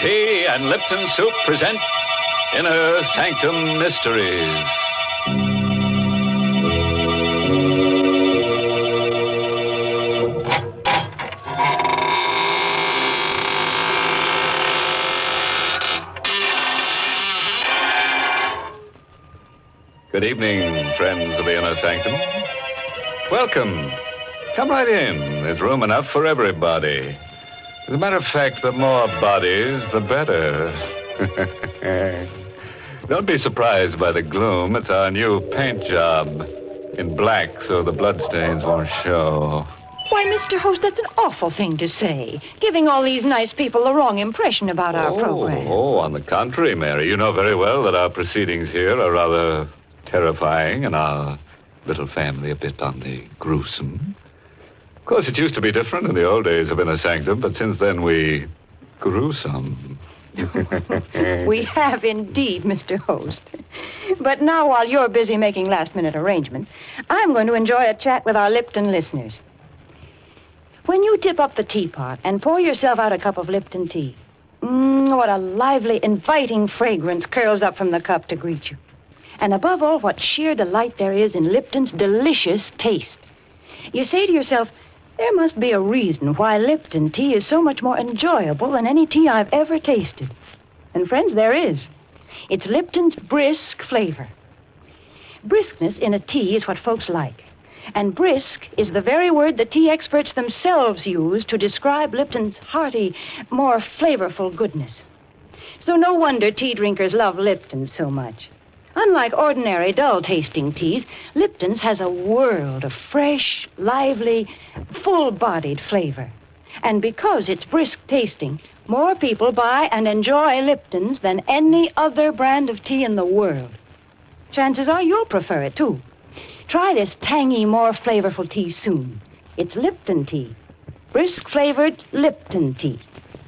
Tea and Lipton Soup present Inner Sanctum Mysteries. Good evening, friends of the Inner Sanctum. Welcome. Come right in. There's room enough for everybody. As a matter of fact, the more bodies, the better. Don't be surprised by the gloom. It's our new paint job. In black, so the bloodstains won't show. Why, Mr. Host, that's an awful thing to say. Giving all these nice people the wrong impression about our program. Oh, on the contrary, Mary. You know very well that our proceedings here are rather terrifying and our little family a bit on the gruesome. Of course, it used to be different in the old days of Inner Sanctum, but since then we grew some. We have indeed, Mr. Host. But now, while you're busy making last-minute arrangements, I'm going to enjoy a chat with our Lipton listeners. When you tip up the teapot and pour yourself out a cup of Lipton tea, what a lively, inviting fragrance curls up from the cup to greet you. And above all, what sheer delight there is in Lipton's delicious taste. You say to yourself, there must be a reason why Lipton tea is so much more enjoyable than any tea I've ever tasted. And friends, there is. It's Lipton's brisk flavor. Briskness in a tea is what folks like. And brisk is the very word the tea experts themselves use to describe Lipton's hearty, more flavorful goodness. So no wonder tea drinkers love Lipton so much. Unlike ordinary, dull-tasting teas, Lipton's has a world of fresh, lively, full-bodied flavor. And because it's brisk-tasting, more people buy and enjoy Lipton's than any other brand of tea in the world. Chances are you'll prefer it, too. Try this tangy, more flavorful tea soon. It's Lipton tea. Brisk-flavored Lipton tea.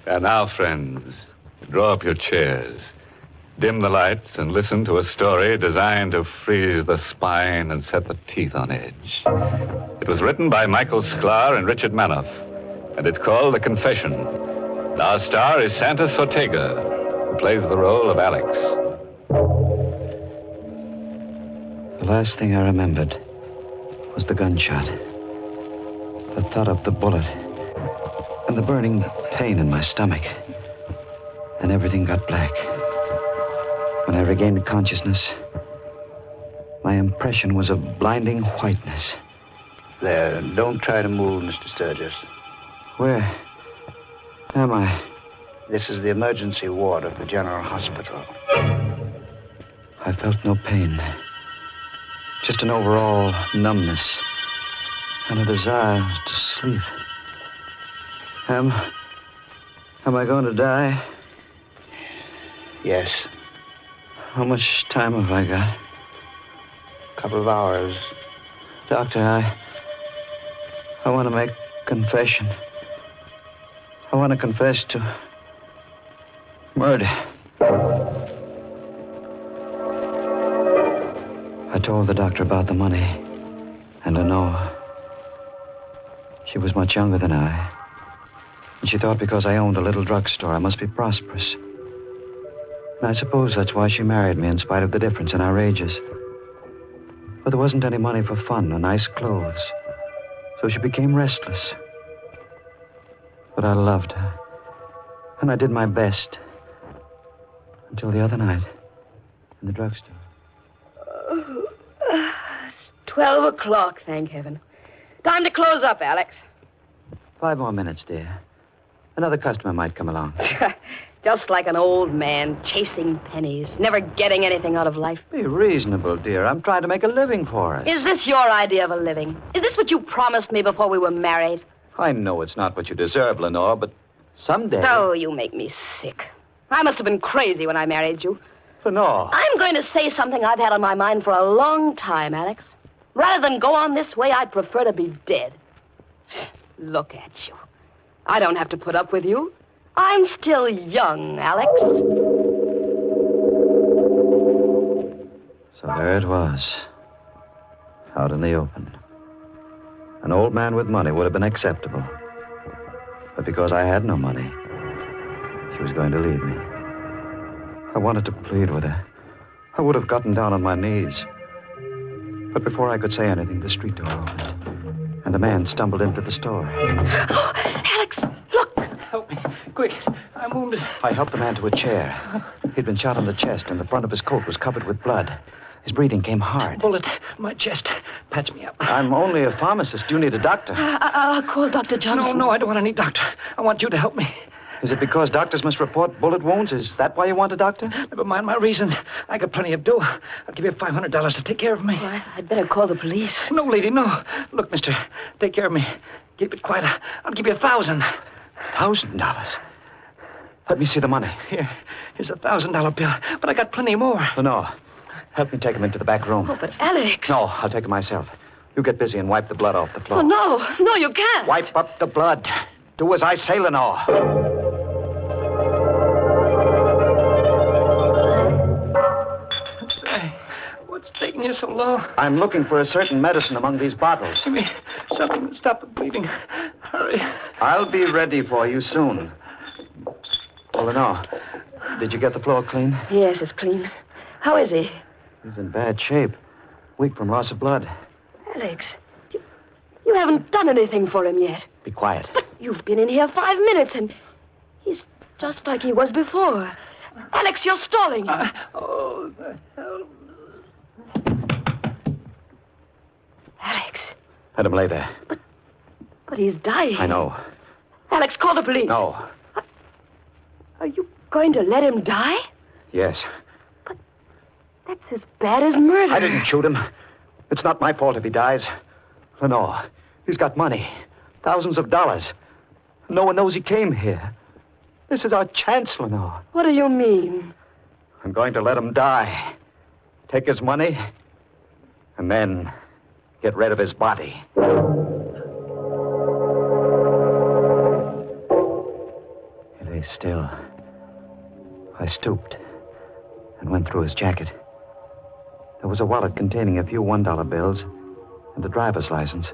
And now, friends, draw up your chairs. Dim the lights and listen to a story designed to freeze the spine and set the teeth on edge. It was written by Michael Sklar and Richard Manoff, and it's called The Confession. And our star is Santos Ortega, who plays the role of Alex. The last thing I remembered was the gunshot, the thud of the bullet, and the burning pain in my stomach. And everything got black. When I regained consciousness, my impression was of blinding whiteness. There, don't try to move, Mr. Sturgis. Where am I? This is the emergency ward of the General Hospital. I felt no pain. Just an overall numbness and a desire to sleep. Am I going to die? Yes. How much time have I got? A couple of hours. Doctor, I want to make confession. I want to confess to murder. I told the doctor about the money and I know she was much younger than I. And she thought because I owned a little drugstore, I must be prosperous. And I suppose that's why she married me in spite of the difference in our ages. But there wasn't any money for fun or nice clothes. So she became restless. But I loved her. And I did my best. Until the other night in the drugstore. It's 12 o'clock, thank heaven. Time to close up, Alex. 5 more minutes, dear. Another customer might come along. Just like an old man chasing pennies, never getting anything out of life. Be reasonable, dear. I'm trying to make a living for us. Is this your idea of a living? Is this what you promised me before we were married? I know it's not what you deserve, Lenore, but someday... Oh, you make me sick. I must have been crazy when I married you. Lenore. I'm going to say something I've had on my mind for a long time, Alex. Rather than go on this way, I'd prefer to be dead. Look at you. I don't have to put up with you. I'm still young, Alex. So there it was. Out in the open. An old man with money would have been acceptable. But because I had no money, she she was going to leave me. I wanted to plead with her. I would have gotten down on my knees. But before I could say anything, the street door opened, and a man stumbled into the store. Oh, Alex, look. Help me. Quick. I'm wounded. I helped the man to a chair. He'd been shot in the chest, and the front of his coat was covered with blood. His breathing came hard. Bullet. My chest. Patch me up. I'm only a pharmacist. Do you need a doctor? I'll call Dr. Johnson. No, I don't want any doctor. I want you to help me. Is it because doctors must report bullet wounds? Is that why you want a doctor? Never mind my reason. I got plenty of dough. I'll give you $500 to take care of me. Well, I'd better call the police. No, lady, no. Look, mister, take care of me. Keep it quiet. I'll give you $1,000. $1,000? Let me see the money. Here's a $1,000 bill, but I got plenty more. Oh, no. Help me take him into the back room. Oh, but Alex. No, I'll take him myself. You get busy and wipe the blood off the floor. Oh, no, you can't. Wipe up the blood. Do as I say, Lenore. What's taking you so long? I'm looking for a certain medicine among these bottles. Give me something to stop the bleeding. Hurry. I'll be ready for you soon. Oh, Lenore, did you get the floor clean? Yes, it's clean. How is he? He's in bad shape. Weak from loss of blood. Alex, you haven't done anything for him yet. Be quiet. But you've been in here 5 minutes, and he's just like he was before. Alex, you're stalling him. Oh, the hell. Alex, Let him lay there. but he's dying. I know. Alex, call the police. No. Are you going to let him die? Yes. That's as bad as murder. I didn't shoot him. It's not my fault if he dies. Lenore, he's got money. Thousands of dollars. No one knows he came here. This is our chance, Lenore. What do you mean? I'm going to let him die. Take his money, and then get rid of his body. He lay still. I stooped and went through his jacket. There was a wallet containing a few $1 bills and a driver's license,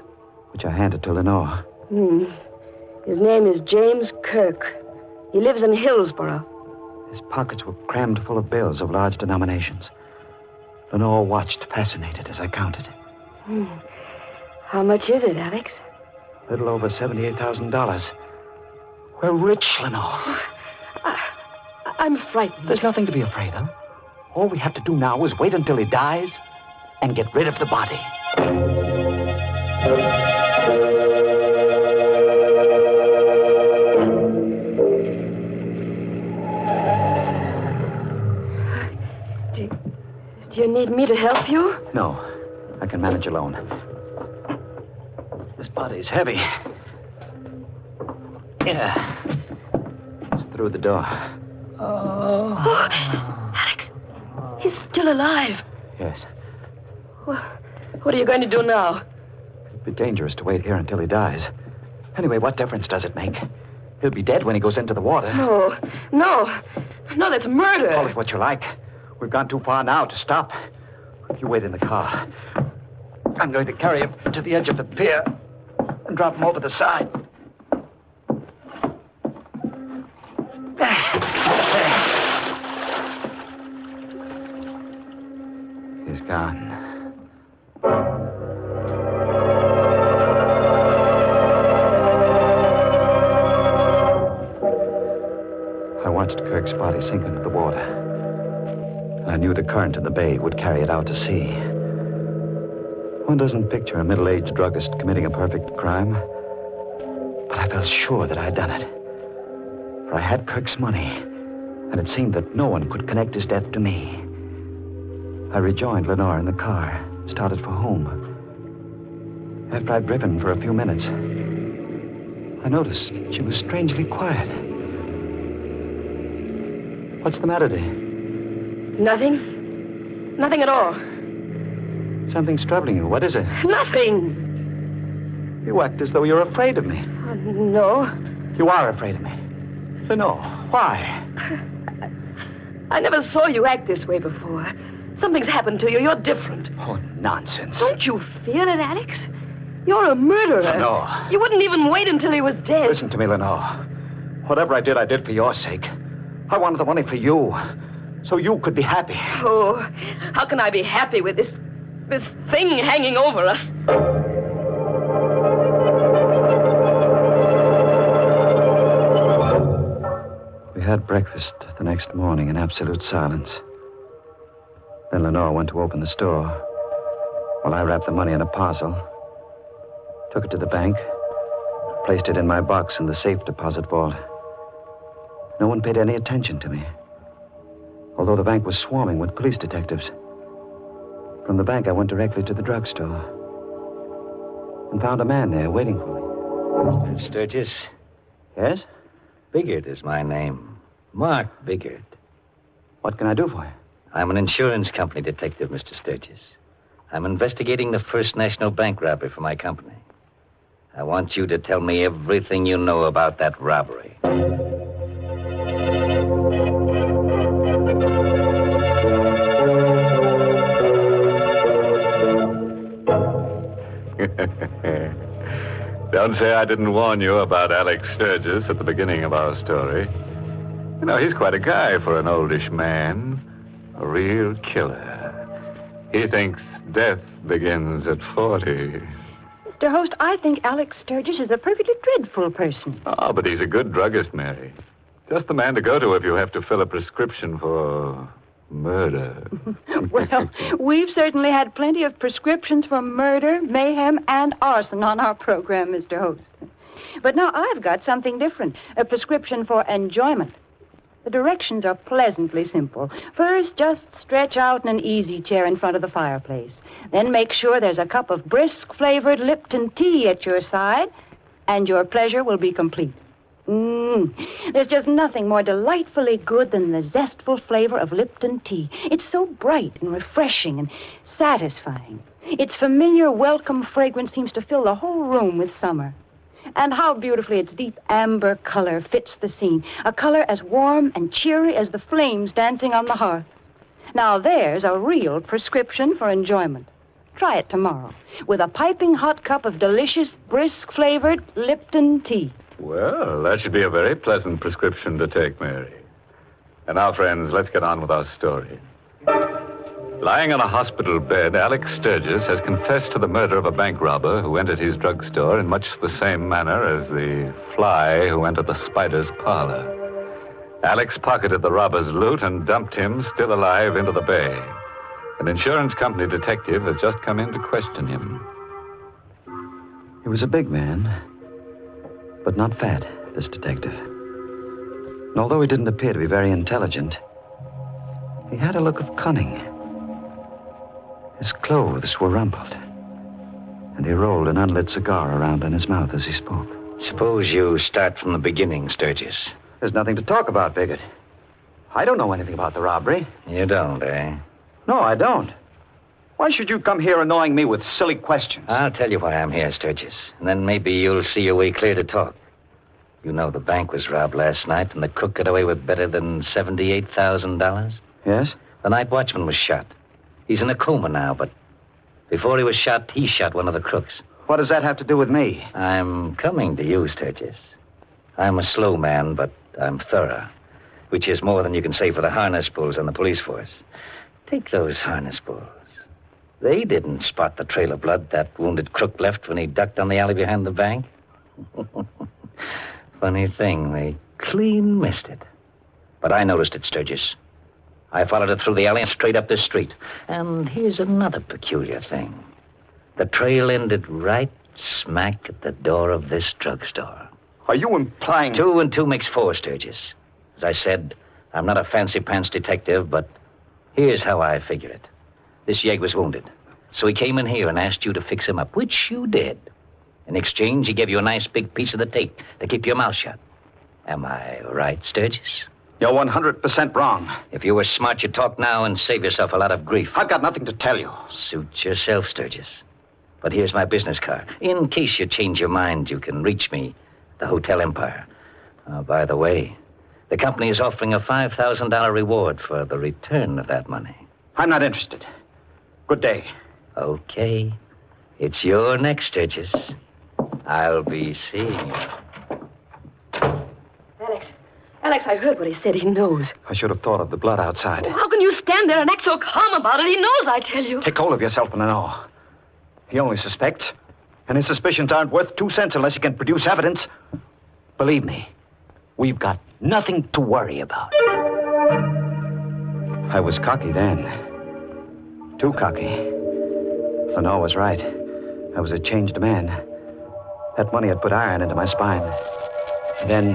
which I handed to Lenore. His name is James Kirk. He lives in Hillsborough. His pockets were crammed full of bills of large denominations. Lenore watched, fascinated, as I counted. How much is it, Alex? A little over $78,000. We're rich, Lenore. I'm frightened. There's nothing to be afraid of. All we have to do now is wait until he dies and get rid of the body. Do you need me to help you? No, I can manage alone. This body's heavy. Yeah. It's through the door. Oh, Alex, he's still alive. Yes. Well, what are you going to do now? It'd be dangerous to wait here until he dies. Anyway, what difference does it make? He'll be dead when he goes into the water. No, that's murder. Call it what you like. We've gone too far now to stop. You wait in the car. I'm going to carry him to the edge of the pier and drop him over the side. He's gone. I watched Kirk's body sink into the water. I knew the current in the bay would carry it out to sea. One doesn't picture a middle-aged druggist committing a perfect crime. But I felt sure that I had done it. For I had Kirk's money, and it seemed that no one could connect his death to me. I rejoined Lenore in the car, started for home. After I'd driven for a few minutes, I noticed she was strangely quiet. What's the matter, dear? Nothing at all. Something's troubling you. What is it? Nothing. You act as though you're afraid of me. No. You are afraid of me. Lenore, why? I never saw you act this way before. Something's happened to you. You're different. Oh, nonsense. Don't you feel it, Alex? You're a murderer. No. You wouldn't even wait until he was dead. Listen to me, Lenore. Whatever I did for your sake. I wanted the money for you, so you could be happy. Oh, how can I be happy with this thing hanging over us? We had breakfast the next morning in absolute silence. Then Lenore went to open the store, while I wrapped the money in a parcel, took it to the bank, placed it in my box in the safe deposit vault. No one paid any attention to me, although the bank was swarming with police detectives. From the bank, I went directly to the drugstore and found a man there waiting for me. Mr. Sturgis, Yes? Biggert is my name. Mark Biggert. What can I do for you? I'm an insurance company detective, Mr. Sturgis. I'm investigating the First National Bank robbery for my company. I want you to tell me everything you know about that robbery. Don't say I didn't warn you about Alex Sturgis at the beginning of our story. You know, he's quite a guy for an oldish man. A real killer. He thinks death begins at 40. Mr. Host, I think Alex Sturgis is a perfectly dreadful person. Oh, but he's a good druggist, Mary. Just the man to go to if you have to fill a prescription for murder. Well, we've certainly had plenty of prescriptions for murder, mayhem, and arson on our program, Mr. Host. But now I've got something different, a prescription for enjoyment. The directions are pleasantly simple. First, just stretch out in an easy chair in front of the fireplace. Then make sure there's a cup of brisk-flavored Lipton tea at your side, and your pleasure will be complete. There's just nothing more delightfully good than the zestful flavor of Lipton tea. It's so bright and refreshing and satisfying. Its familiar, welcome fragrance seems to fill the whole room with summer. And how beautifully its deep amber color fits the scene. A color as warm and cheery as the flames dancing on the hearth. Now there's a real prescription for enjoyment. Try it tomorrow with a piping hot cup of delicious, brisk-flavored Lipton tea. Well, that should be a very pleasant prescription to take, Mary. And now, friends, let's get on with our story. Lying on a hospital bed, Alex Sturgis has confessed to the murder of a bank robber who entered his drugstore in much the same manner as the fly who entered the spider's parlor. Alex pocketed the robber's loot and dumped him, still alive, into the bay. An insurance company detective has just come in to question him. He was a big man, but not fat, this detective. And although he didn't appear to be very intelligent, he had a look of cunning. His clothes were rumpled, and he rolled an unlit cigar around in his mouth as he spoke. Suppose you start from the beginning, Sturgis. There's nothing to talk about, Biggert. I don't know anything about the robbery. You don't, eh? No, I don't. Why should you come here annoying me with silly questions? I'll tell you why I'm here, Sturgis, and then maybe you'll see your way clear to talk. You know the bank was robbed last night, and the crook got away with better than $78,000. Yes? The night watchman was shot. He's in a coma now, but before he was shot, he shot one of the crooks. What does that have to do with me? I'm coming to you, Sturgis. I'm a slow man, but I'm thorough, which is more than you can say for the harness bulls on the police force. Take those harness bulls. They didn't spot the trail of blood that wounded crook left when he ducked on the alley behind the bank. Funny thing, they clean missed it. But I noticed it, Sturgis. I followed it through the alley and straight up this street. And here's another peculiar thing. The trail ended right smack at the door of this drugstore. Are you implying... 2 and 2 makes 4, Sturgis. As I said, I'm not a fancy-pants detective, but here's how I figure it. This yegg was wounded, so he came in here and asked you to fix him up, which you did. In exchange, he gave you a nice big piece of the tape to keep your mouth shut. Am I right, Sturgis? You're 100% wrong. If you were smart, you'd talk now and save yourself a lot of grief. I've got nothing to tell you. Suit yourself, Sturgis. But here's my business card. In case you change your mind, you can reach me at the Hotel Empire. By the way, the company is offering a $5,000 reward for the return of that money. I'm not interested. Good day. Okay. It's your neck, Sturgis. I'll be seeing you. Alex, Alex, I heard what he said. He knows. I should have thought of the blood outside. How can you stand there and act so calm about it? He knows, I tell you. Take hold of yourself, Lenore. He only suspects, and his suspicions aren't worth 2 cents unless he can produce evidence. Believe me, we've got nothing to worry about. I was cocky then. Too cocky. Lenore was right. I was a changed man. That money had put iron into my spine. And then,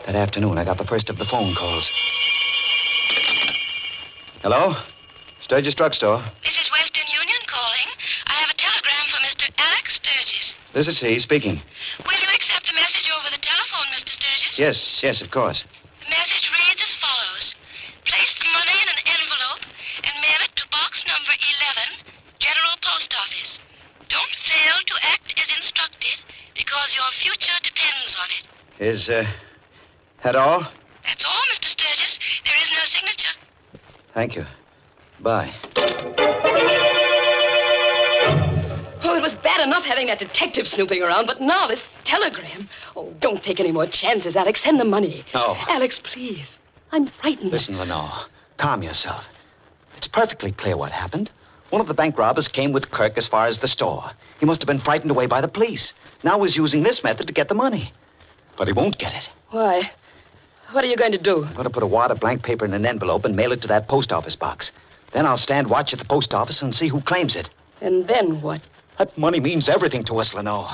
that afternoon, I got the first of the phone calls. Hello? Sturgis Drugstore. This is Western Union calling. I have a telegram from Mr. Alex Sturgis. This is he speaking. Will you accept the message over the telephone, Mr. Sturgis? Yes, of course. The message reads as follows. Place the money in an envelope and mail it to box number 11, General Post Office. Don't fail to act as instructed because your future depends on it. Is, that all? That's all, Mr. Sturgis. There is no signature. Thank you. Bye. Oh, it was bad enough having that detective snooping around, but now this telegram. Oh, don't take any more chances, Alex. Send the money. No. Alex, please. I'm frightened. Listen, Lenore. Calm yourself. It's perfectly clear what happened. One of the bank robbers came with Kirk as far as the store. He must have been frightened away by the police. Now he's using this method to get the money. But he won't get it. Why? What are you going to do? I'm going to put a wad of blank paper in an envelope and mail it to that post office box. Then I'll stand watch at the post office and see who claims it. And then what? That money means everything to us, Lenore.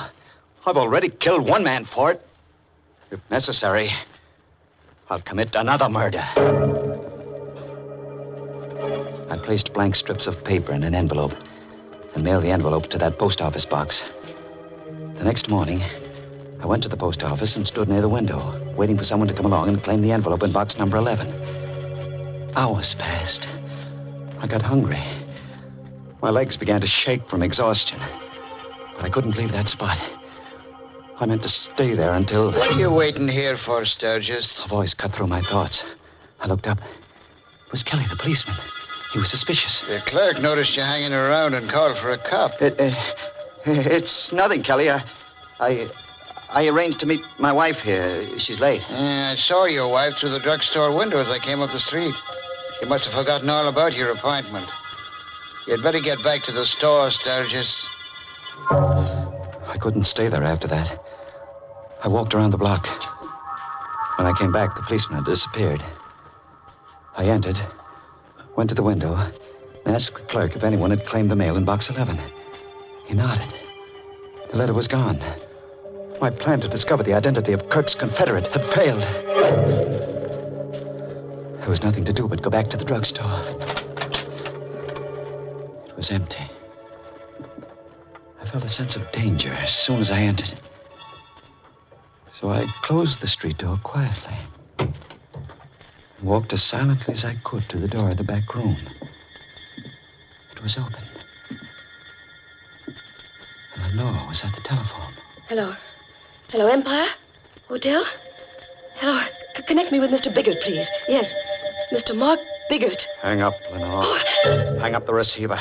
I've already killed one man for it. If necessary, I'll commit another murder. I placed blank strips of paper in an envelope and mailed the envelope to that post office box. The next morning, I went to the post office and stood near the window, waiting for someone to come along and claim the envelope in box number 11. Hours passed. I got hungry. My legs began to shake from exhaustion. But I couldn't leave that spot. I meant to stay there until... What are you waiting here for, Sturgis? A voice cut through my thoughts. I looked up. It was Kelly, the policeman. He was suspicious. The clerk noticed you hanging around and called for a cop. It's nothing, Kelly. I arranged to meet my wife here. She's late. I saw your wife through the drugstore window as I came up the street. She must have forgotten all about your appointment. You'd better get back to the store, Sturgis. I couldn't stay there after that. I walked around the block. When I came back, the policeman had disappeared. I entered, went to the window, and asked the clerk if anyone had claimed the mail in box 11. He nodded. The letter was gone. My plan to discover the identity of Kirk's confederate had failed. There was nothing to do but go back to the drugstore. It was empty. I felt a sense of danger as soon as I entered. So I closed the street door quietly and walked as silently as I could to the door of the back room. It was open. And Lenore was at the telephone. Hello. Hello, Empire? Hotel? Hello. Connect me with Mr. Biggert, please. Yes, Mr. Mark Biggert. Hang up, Lenore. Hang up the receiver.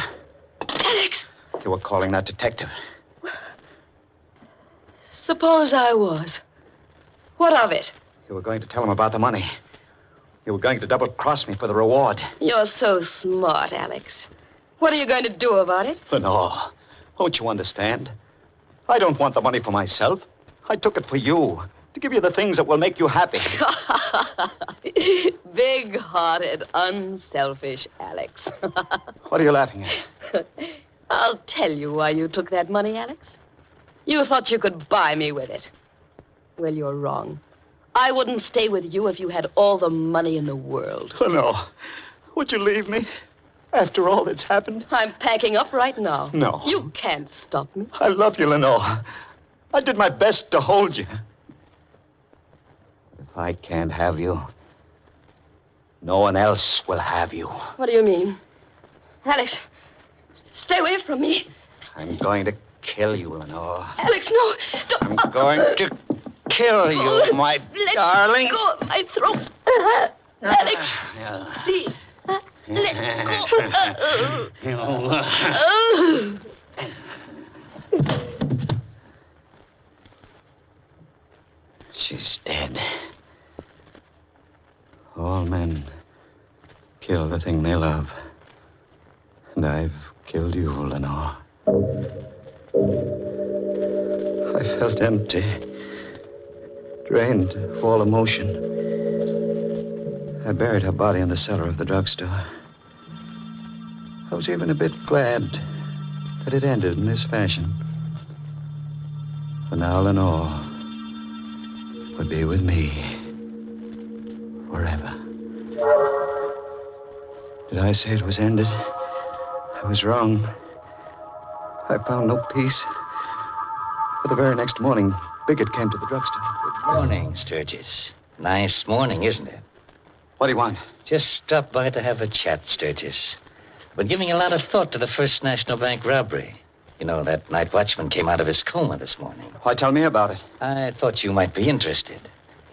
Alex! You were calling that detective. Suppose I was. What of it? You were going to tell him about the money. You were going to double-cross me for the reward. You're so smart, Alex. What are you going to do about it? Lenore, don't you understand? I don't want the money for myself. I took it for you, to give you the things that will make you happy. Big-hearted, unselfish Alex. What are you laughing at? I'll tell you why you took that money, Alex. You thought you could buy me with it. Well, you're wrong. I wouldn't stay with you if you had all the money in the world. Lenore, would you leave me after all that's happened? I'm packing up right now. No. You can't stop me. I love you, Lenore. I did my best to hold you. If I can't have you, no one else will have you. What do you mean? Alex, stay away from me. I'm going to kill you, Lenore. Alex, no. Don't. I'm going to kill you, my darling. Let go of my throat. Alex, please. Let go. She's dead. All men kill the thing they love. And I've killed you, Lenore. I felt empty, drained of all emotion. I buried her body in the cellar of the drugstore. I was even a bit glad that it ended in this fashion. For now, Lenore would be with me forever. Did I say it was ended? I was wrong. I found no peace. For the very next morning, Biggett came to the drugstore. Good morning, Sturgis. Nice morning, isn't it? What do you want? Just stopped by to have a chat, Sturgis. Been giving a lot of thought to the First National Bank robbery. You know, that night watchman came out of his coma this morning. Why, tell me about it. I thought you might be interested.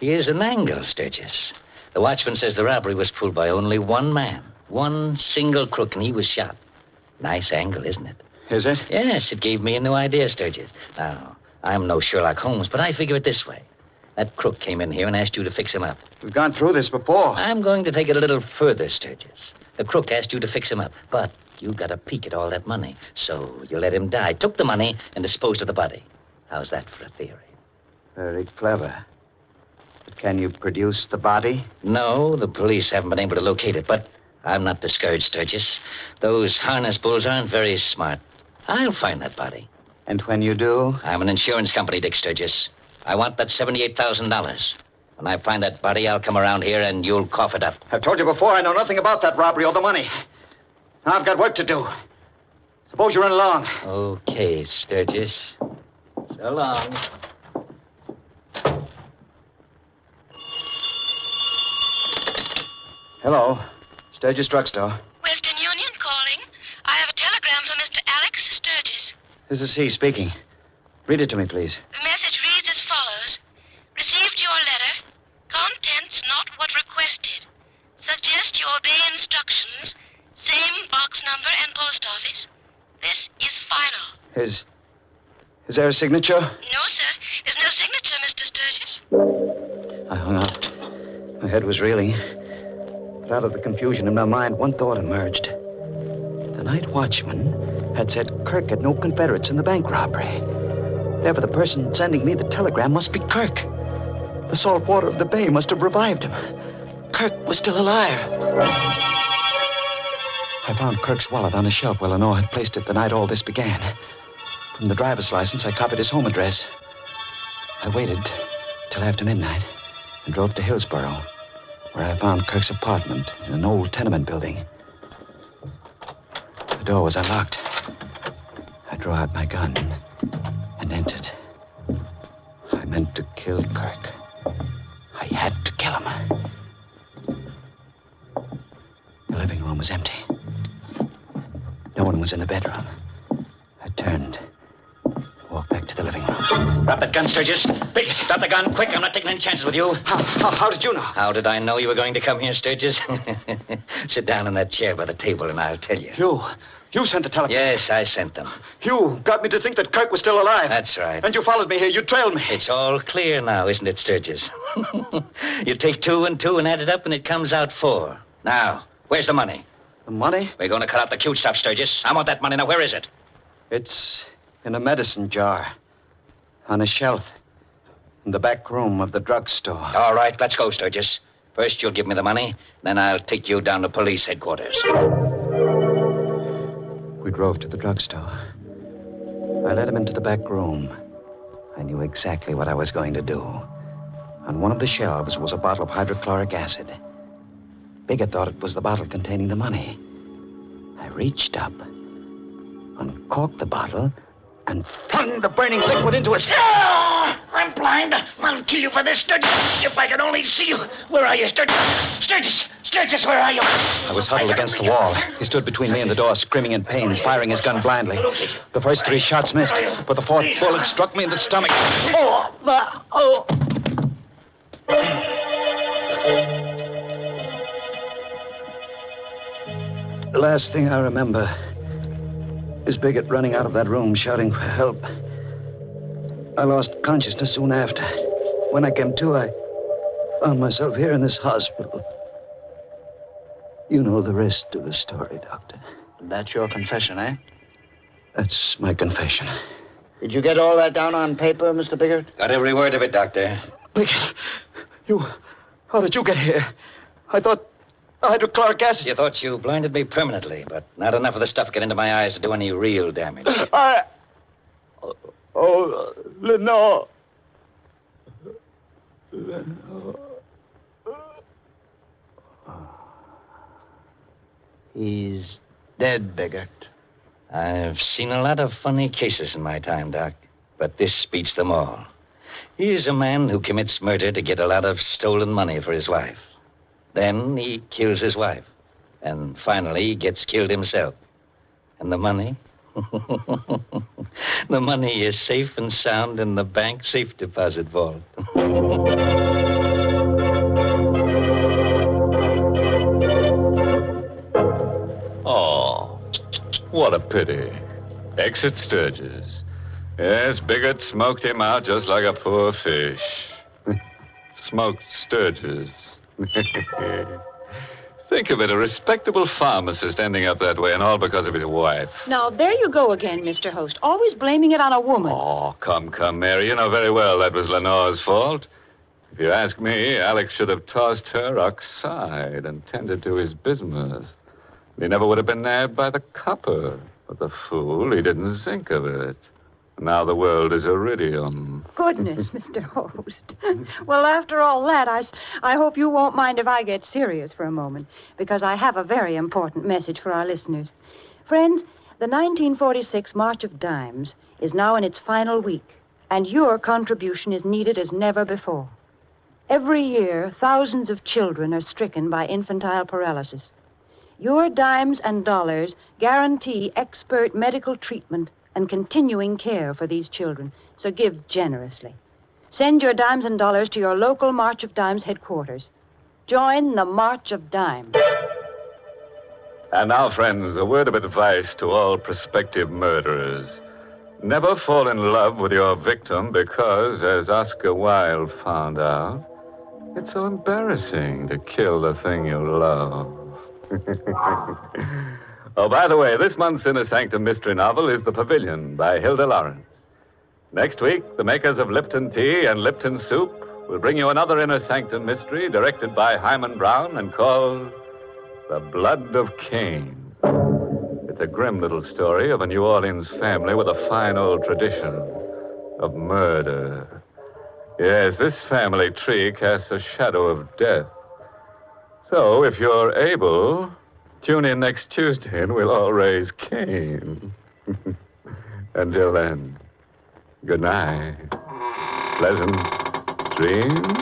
Here's an angle, Sturgis. The watchman says the robbery was pulled by only one man. One single crook, and he was shot. Nice angle, isn't it? Is it? Yes, it gave me a new idea, Sturgis. Now, I'm no Sherlock Holmes, but I figure it this way. That crook came in here and asked you to fix him up. We've gone through this before. I'm going to take it a little further, Sturgis. The crook asked you to fix him up, but you got a peek at all that money. So you let him die, took the money, and disposed of the body. How's that for a theory? Very clever. But can you produce the body? No, the police haven't been able to locate it, but I'm not discouraged, Sturgis. Those harness bulls aren't very smart. I'll find that body. And when you do? I'm an insurance company, Dick Sturgis. I want that $78,000. When I find that body, I'll come around here and you'll cough it up. I've told you before I know nothing about that robbery or the money. Now I've got work to do. Suppose you run along. Okay, Sturgis. So long. Hello. Sturgis Drugstore. Western Union calling. I have a telegram from Mr. Alex Sturgis. This is he speaking. Read it to me, please. The message reads as follows. Received your letter. Contents not what requested. Suggest you obey instructions. Same box number and post office. This is final. Is there a signature? No, sir. There's no signature, Mr. Sturgis. I hung up. My head was reeling. But out of the confusion in my mind, one thought emerged. The night watchman had said Kirk had no Confederates in the bank robbery. Therefore, the person sending me the telegram must be Kirk. The salt water of the bay must have revived him. Kirk was still alive. I found Kirk's wallet on a shelf where Lenore had placed it the night all this began. From the driver's license, I copied his home address. I waited till after midnight and drove to Hillsboro, where I found Kirk's apartment in an old tenement building. The door was unlocked. I drew out my gun and entered. I meant to kill Kirk. I had to kill him. The living room was empty. No one was in the bedroom. I turned, walked back to the living room. Drop that gun, Sturgis. Big, drop the gun, quick. I'm not taking any chances with you. How did you know? How did I know you were going to come here, Sturgis? Sit down in that chair by the table and I'll tell you. You sent the telegram. Yes, I sent them. You got me to think that Kirk was still alive. That's right. And you followed me here. You trailed me. It's all clear now, isn't it, Sturgis? You take 2 and 2 and add it up and it comes out 4. Now, where's the money? The money? We're going to cut out the cute stuff, Sturgis. I want that money. Now, where is it? It's in a medicine jar on a shelf in the back room of the drugstore. All right, let's go, Sturgis. First, you'll give me the money, then I'll take you down to police headquarters. We drove to the drugstore. I led him into the back room. I knew exactly what I was going to do. On one of the shelves was a bottle of hydrochloric acid. Biggett thought it was the bottle containing the money. I reached up, uncorked the bottle, and flung the burning liquid into his... Ah! I'm blind. I'll kill you for this, Sturgis. If I could only see you. Where are you, Sturgis? Sturgis, where are you? I was huddled against the wall. He stood between me and the door, screaming in pain, firing his gun blindly. The first 3 shots missed, but the 4th bullet struck me in the stomach. The last thing I remember is Biggett running out of that room, shouting for help. I lost consciousness soon after. When I came to, I found myself here in this hospital, You know the rest of the story, Doctor. That's your confession, eh? That's my confession. Did you get all that down on paper, Mr. Biggert? Got every word of it, Doctor. Biggert, how did you get here? I thought hydrochloric acid. You thought you blinded me permanently, but not enough of the stuff get into my eyes to do any real damage. Lenore. He's dead, Biggert. I've seen a lot of funny cases in my time, Doc, but this beats them all. He's a man who commits murder to get a lot of stolen money for his wife. Then he kills his wife, and finally gets killed himself. And the money? The money is safe and sound in the bank safe deposit vault. Oh, what a pity. Exit Sturgis. Yes, Biggert smoked him out just like a poor fish. Smoked Sturgis. Think of it, a respectable pharmacist ending up that way, and all because of his wife. Now, there you go again, Mr. Host. Always blaming it on a woman. Oh, come, Mary. You know very well that was Lenore's fault. If you ask me, Alex should have tossed her outside and tended to his business. He never would have been nabbed by the copper. But the fool, he didn't think of it. Now the world is iridium. Goodness, Mr. Host. Well, after all that, I hope you won't mind if I get serious for a moment, because I have a very important message for our listeners. Friends, the 1946 March of Dimes is now in its final week, and your contribution is needed as never before. Every year, thousands of children are stricken by infantile paralysis. Your dimes and dollars guarantee expert medical treatment and continuing care for these children, so give generously. Send your dimes and dollars to your local March of Dimes headquarters. Join the March of Dimes. And now, friends, a word of advice to all prospective murderers. Never fall in love with your victim because, as Oscar Wilde found out, it's so embarrassing to kill the thing you love. Oh, by the way, this month's Inner Sanctum mystery novel is The Pavilion by Hilda Lawrence. Next week, the makers of Lipton Tea and Lipton Soup will bring you another Inner Sanctum mystery directed by Hyman Brown and called The Blood of Cain. It's a grim little story of a New Orleans family with a fine old tradition of murder. Yes, this family tree casts a shadow of death. So, if you're able, tune in next Tuesday and we'll all raise Cain. Until then, good night. Pleasant dreams.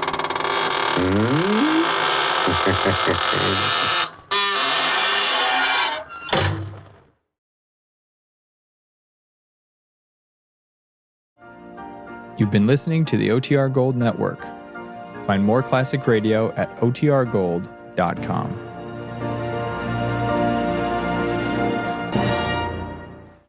You've been listening to the OTR Gold Network. Find more classic radio at otrgold.com.